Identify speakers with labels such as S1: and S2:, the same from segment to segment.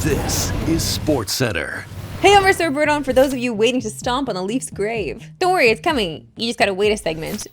S1: This is Sportscentre.
S2: Hey, I'm Marissa Roberto, for those of you waiting to stomp on the Leafs' grave. Don't worry, it's coming. You just gotta wait a segment.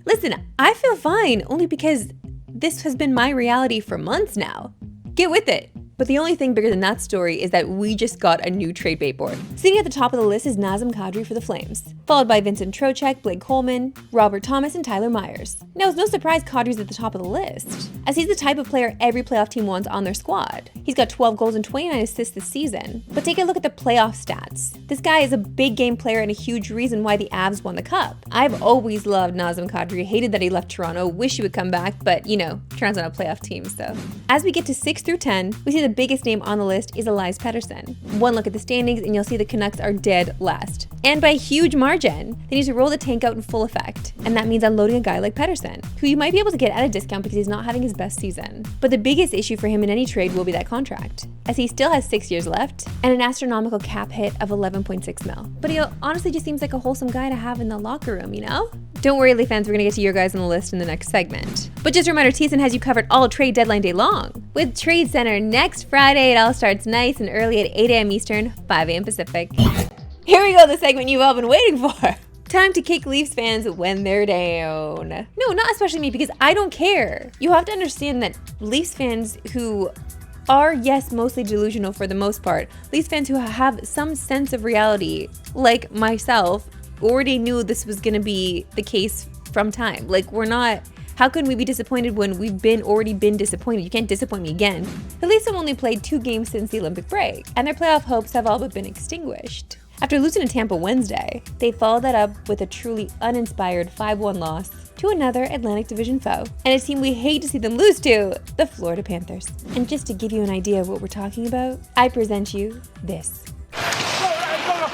S2: Listen, I feel fine, only because this has been my reality for months now. Get with it. But the only thing bigger than that story is that we just got a new trade bait board. Sitting at the top of the list is Nazem Kadri for the Flames, followed by Vincent Trocheck, Blake Coleman, Robert Thomas, and Tyler Myers. Now, it's no surprise Kadri's at the top of the list, as he's the type of player every playoff team wants on their squad. He's got 12 goals and 29 assists this season. But take a look at the playoff stats. This guy is a big game player and a huge reason why the Avs won the Cup. I've always loved Nazem Kadri, hated that he left Toronto, wish he would come back, but you know, Toronto's not a playoff team, so. As we get to 6 through 10, we see the biggest name on the list is Elias Pettersson. One look at the standings and you'll see the Canucks are dead last. And by a huge margin. They need to roll the tank out in full effect. And that means unloading a guy like Pettersson, who you might be able to get at a discount because he's not having his best season. But the biggest issue for him in any trade will be that contract, as he still has 6 years left and an astronomical cap hit of 11.6 mil. But he honestly just seems like a wholesome guy to have in the locker room, you know? Don't worry, Leaf fans, we're gonna get to your guys on the list in the next segment. But just a reminder, TSN has you covered all trade deadline day long. With Trade Center next Friday, it all starts nice and early at 8 a.m. Eastern, 5 a.m. Pacific. Here we go, the segment you've all been waiting for. Time to kick Leafs fans when they're down. No, not especially me, because I don't care. You have to understand that Leafs fans who are, yes, mostly delusional for the most part, Leafs fans who have some sense of reality, like myself, already knew this was going to be the case from time. Like, we're not, how can we be disappointed when we've already been disappointed? You can't disappoint me again. The Leafs have only played 2 games since the Olympic break, and their playoff hopes have all but been extinguished. After losing to Tampa Wednesday, they followed that up with a truly uninspired 5-1 loss to another Atlantic Division foe, and a team we hate to see them lose to, the Florida Panthers. And just to give you an idea of what we're talking about, I present you this.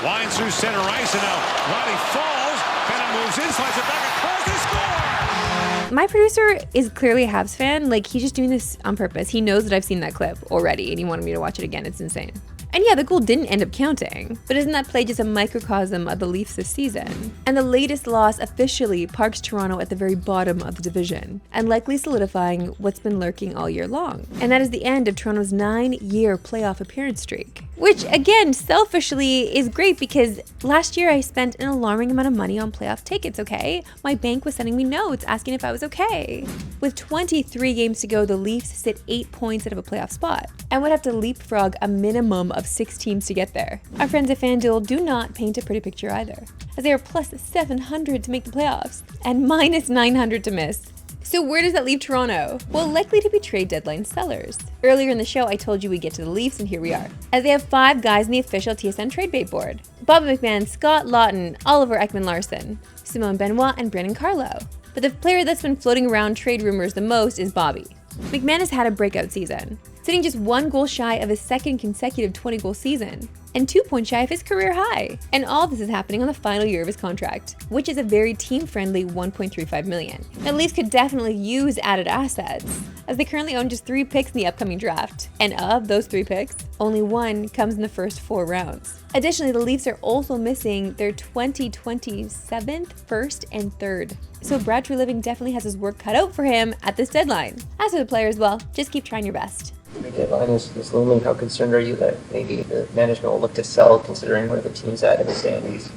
S3: Winds through center ice, and now Riley falls, kind of moves in, slides it back across, they score!
S2: My producer is clearly a Habs fan. Like, he's just doing this on purpose. He knows that I've seen that clip already, and he wanted me to watch it again. It's insane. And yeah, the goal didn't end up counting, but isn't that play just a microcosm of the Leafs this season? And the latest loss officially parks Toronto at the very bottom of the division, and likely solidifying what's been lurking all year long. And that is the end of Toronto's 9-year playoff appearance streak. Which, again, selfishly is great because last year I spent an alarming amount of money on playoff tickets, okay? My bank was sending me notes asking if I was okay. With 23 games to go, the Leafs sit 8 points out of a playoff spot and would have to leapfrog a minimum of 6 teams to get there. Our friends at FanDuel do not paint a pretty picture either, as they are plus 700 to make the playoffs and minus 900 to miss. So where does that leave Toronto? Well, likely to be trade deadline sellers. Earlier in the show, I told you we'd get to the Leafs, and here we are, as they have 5 guys in the official TSN trade bait board. Bobby McMann, Scott Lawton, Oliver Ekman-Larsson, Simone Benoit, and Brandon Carlo. But the player that's been floating around trade rumors the most is Bobby. McMann has had a breakout season, sitting just 1 goal shy of his second consecutive 20-goal season, and 2 points shy of his career high. And all this is happening on the final year of his contract, which is a very team-friendly $1.35 million. Now, Leafs could definitely use added assets, as they currently own just 3 picks in the upcoming draft. And of those 3 picks, only 1 comes in the first 4 rounds. Additionally, the Leafs are also missing their 2027 first and third. So Brad Treliving definitely has his work cut out for him at this deadline. As for the players, well, just keep trying your best.
S4: The deadline is looming. How concerned are you that maybe the management will look to sell, considering where the team's at in the standings?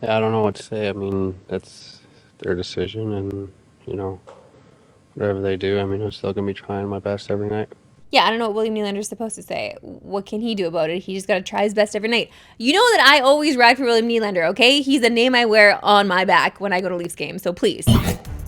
S5: Yeah, I don't know what to say. I mean, that's their decision, and, you know, whatever they do, I mean, I'm still going to be trying my best every night.
S2: Yeah, I don't know what William Nylander's supposed to say. What can he do about it? He just got to try his best every night. You know that I always ride for William Nylander, okay? He's the name I wear on my back when I go to Leafs games, so please.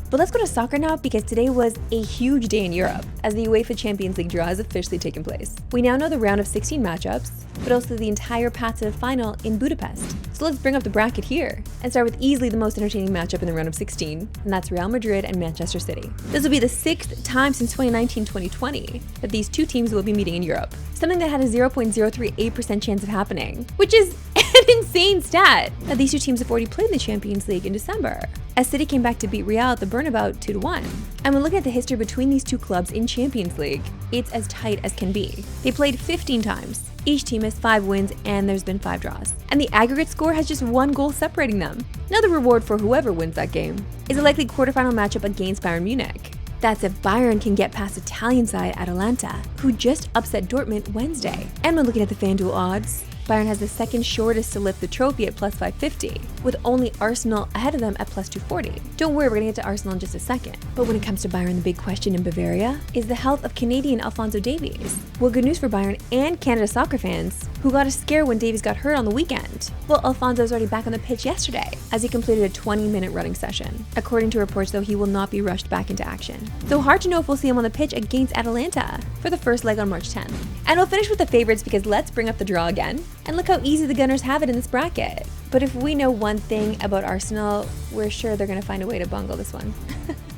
S2: But let's go to soccer now, because today was a huge day in Europe, as the UEFA Champions League draw has officially taken place. We now know the round of 16 matchups, but also the entire path to the final in Budapest. So let's bring up the bracket here, and start with easily the most entertaining matchup in the round of 16, and that's Real Madrid and Manchester City. This will be the 6th time since 2019-2020 that these 2 teams will be meeting in Europe, something that had a 0.038% chance of happening, which is an insane stat. Now, these 2 teams have already played in the Champions League in December, as City came back to beat Real at the Bernabeu 2-1. And when looking at the history between these 2 clubs in Champions League, it's as tight as can be. They played 15 times. Each team has 5 wins, and there's been 5 draws. And the aggregate score has just 1 goal separating them. Now the reward for whoever wins that game is a likely quarterfinal matchup against Bayern Munich. That's if Bayern can get past Italian side Atalanta, who just upset Dortmund Wednesday. And when looking at the FanDuel odds, Bayern has the second shortest to lift the trophy at plus 550, with only Arsenal ahead of them at plus 240. Don't worry, we're gonna get to Arsenal in just a second. But when it comes to Bayern, the big question in Bavaria is the health of Canadian Alphonso Davies. Well, good news for Bayern and Canada soccer fans, who got a scare when Davies got hurt on the weekend. Well, Alphonso was already back on the pitch yesterday, as he completed a 20-minute running session. According to reports, though, he will not be rushed back into action. So hard to know if we'll see him on the pitch against Atalanta for the first leg on March 10th. And we'll finish with the favorites because let's bring up the draw again. And look how easy the Gunners have it in this bracket. But if we know one thing about Arsenal, we're sure they're going to find a way to bungle this one.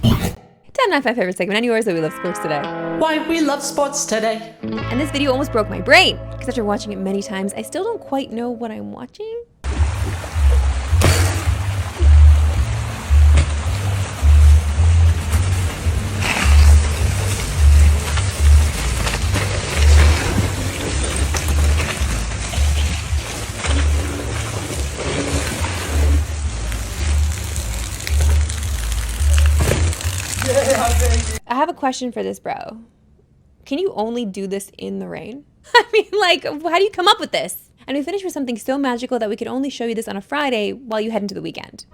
S2: Time now for my favorite segment and yours that we love sports today.
S6: Why we love sports today.
S2: And this video almost broke my brain, because after watching it many times, I still don't quite know what I'm watching. I have a question for this bro. Can you only do this in the rain? I mean, like, how do you come up with this? And we finish with something so magical that we could only show you this on a Friday while you head into the weekend.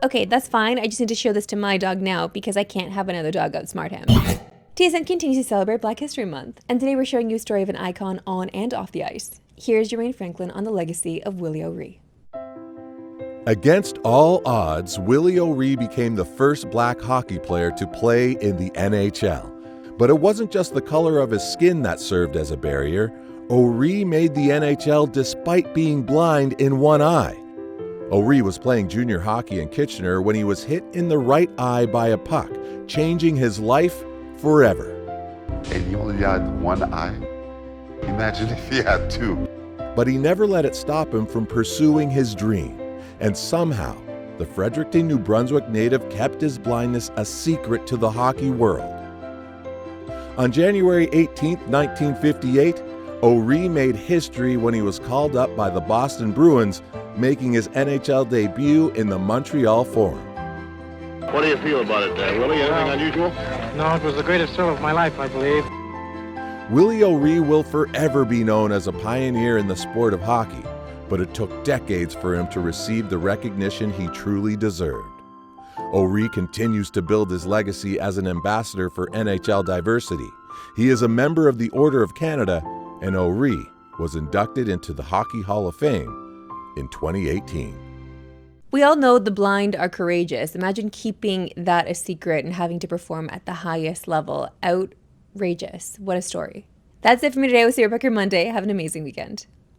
S2: Okay, that's fine. I just need to show this to my dog now because I can't have another dog outsmart him. TSN continues to celebrate Black History Month, and today we're showing you a story of an icon on and off the ice. Here's Jermaine Franklin on the legacy of Willie O'Ree.
S7: Against all odds, Willie O'Ree became the first black hockey player to play in the NHL. But it wasn't just the color of his skin that served as a barrier. O'Ree made the NHL despite being blind in one eye. O'Ree was playing junior hockey in Kitchener when he was hit in the right eye by a puck, changing his life forever.
S8: And he only had one eye? Imagine if he had two.
S7: But he never let it stop him from pursuing his dream. And somehow, the Fredericton, New Brunswick native kept his blindness a secret to the hockey world. On January 18, 1958, O'Ree made history when he was called up by the Boston Bruins, making his NHL debut in the Montreal Forum.
S9: What do you feel about it, Willie? Anything unusual?
S10: No, it was the greatest thrill of my life, I believe.
S7: Willie O'Ree will forever be known as a pioneer in the sport of hockey, but it took decades for him to receive the recognition he truly deserved. O'Ree continues to build his legacy as an ambassador for NHL diversity. He is a member of the Order of Canada, and O'Ree was inducted into the Hockey Hall of Fame in 2018.
S2: We all know the blind are courageous. Imagine keeping that a secret and having to perform at the highest level. Outrageous. What a story. That's it for me today. We'll see you back here Monday. Have an amazing weekend.